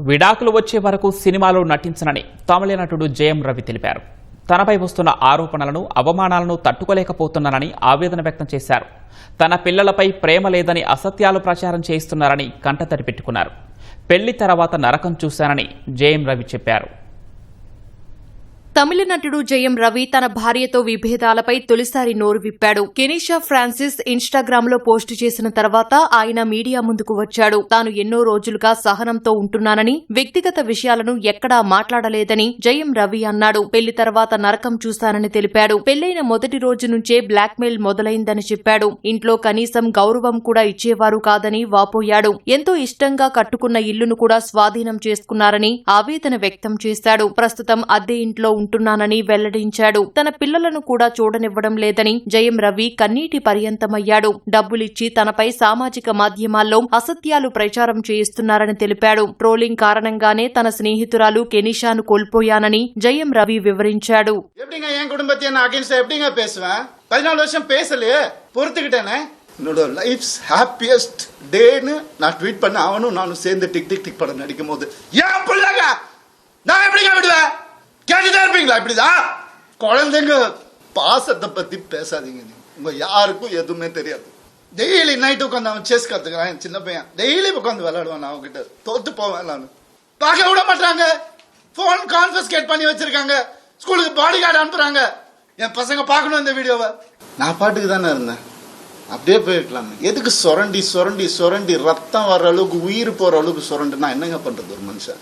విడాకులు వచ్చే వరకు సినిమాలో నటించనని తమిళ నటుడు జయం రవి తెలిపారు. తనపై వస్తున్న ఆరోపణలను, అవమానాలను తట్టుకోలేకపోతున్నానని ఆవేదన వ్యక్తం చేశారు. తన పిల్లలపై ప్రేమ లేదని అసత్యాలు ప్రచారం చేయిస్తున్నారని కంటతడి పెట్టుకున్నారు. పెళ్లి తర్వాత నరకం చూశానని జయం రవి చెప్పారు. తమిళ నటుడు జయం రవి తన భార్యతో విభేదాలపై తొలిసారి నోరు విప్పాడు. కెనీషా ఫ్రాన్సిస్ ఇన్స్టాగ్రామ్ లో పోస్టు చేసిన తర్వాత ఆయన మీడియా ముందుకు వచ్చాడు. తాను ఎన్నో రోజులుగా సహనంతో ఉంటున్నానని, వ్యక్తిగత విషయాలను ఎక్కడా మాట్లాడలేదని జయం రవి అన్నాడు. పెళ్లి తర్వాత నరకం చూశానని తెలిపాడు. పెళ్లైన మొదటి రోజు నుంచే బ్లాక్మెయిల్ మొదలైందని చెప్పాడు. ఇంట్లో కనీసం గౌరవం కూడా ఇచ్చేవారు కాదని వాపోయాడు. ఎంతో ఇష్టంగా కట్టుకున్న ఇల్లును కూడా స్వాధీనం చేసుకున్నారని ఆవేదన వ్యక్తం చేశాడు. ప్రస్తుతం అద్దె ఇంట్లో ఉంటున్నానని వెల్లడించాడు. తన పిల్లలను కూడా చూడనివ్వడం లేదని జయం రవి కన్నీటి పర్యంతమయ్యాడు. డబ్బులిచ్చి తనపై సామాజిక మాధ్యమాల్లో అసత్యాలు ప్రచారం చేయిస్తున్నారని తెలిపాడు. ట్రోలింగ్ కారణంగానే తన స్నేహితురాలు కెనీషాను కోల్పోయానని జయం రవి వివరించాడు. என்னோட லைஃப்ஸ் ஹாப்பியஸ்ட் டேன்னு நான் ட்வீட் பண்ண அவனும் நானும் சேர்ந்து டிக் டிக் டிக் படம் நடிக்கும் போது ஏன் பிள்ளைங்க நான் எப்படிங்க விடுவேன்? கேட்டுதான் இருப்பீங்களா? இப்படிதான் குழந்தைங்க பாசத்தை பத்தி பேசாதீங்க. உங்க யாருக்கும் எதுவுமே தெரியாது. டெய்லி நைட்டு உட்காந்து அவன் செஸ் கத்துக்கிறான். என் சின்ன பையன் டெய்லி உட்காந்து விளையாடுவான். நான் அவன்கிட்ட தோத்து போவேன். நான் பார்க்க விட மாட்டாங்க. போன் கான்ஃபிஸ்கேட் பண்ணி வச்சிருக்காங்க. ஸ்கூலுக்கு பாடி கார்டு அனுப்புறாங்க. என் பசங்க பார்க்கணும் இந்த வீடியோவை. நான் பாட்டுக்கு தானே இருந்தேன். அப்படியே போயிருக்கலாம். எதுக்கு சொரண்டி சொரண்டி சொரண்டி ரத்தம் வர்ற அளவுக்கு உயிர் போற அளவுக்கு சொரண்டுனா என்னங்க பண்றது ஒரு மனுஷன்?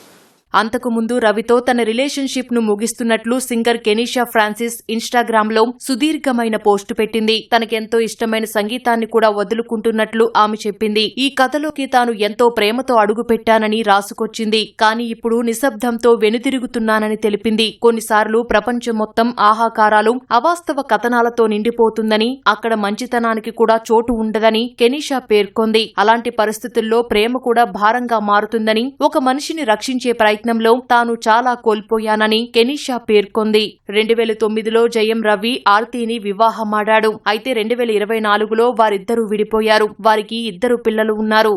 అంతకు ముందు రవితో తన రిలేషన్షిప్ ను ముగిస్తున్నట్లు సింగర్ కెనీషా ఫ్రాన్సిస్ ఇన్స్టాగ్రామ్ లో సుదీర్ఘమైన పోస్టు పెట్టింది. తనకెంతో ఇష్టమైన సంగీతాన్ని కూడా వదులుకుంటున్నట్లు ఆమె చెప్పింది. ఈ కథలోకి తాను ఎంతో ప్రేమతో అడుగు పెట్టానని రాసుకొచ్చింది. కానీ ఇప్పుడు నిశ్శబ్దంతో వెనుతిరుగుతున్నానని తెలిపింది. కొన్నిసార్లు ప్రపంచం మొత్తం ఆహాకారాలు, అవాస్తవ కథనాలతో నిండిపోతుందని, అక్కడ మంచితనానికి కూడా చోటు ఉండదని కెనీషా పేర్కొంది. అలాంటి పరిస్థితుల్లో ప్రేమ కూడా భారంగా మారుతుందని, ఒక మనిషిని రక్షించే ప్రయత్నంలో తాను చాలా కోల్పోయానని కెనీషా పేర్కొంది. 2009లో జయం రవి ఆర్తిని వివాహమాడాడు. అయితే 2024లో వారిద్దరూ విడిపోయారు. వారికి 2 పిల్లలు ఉన్నారు.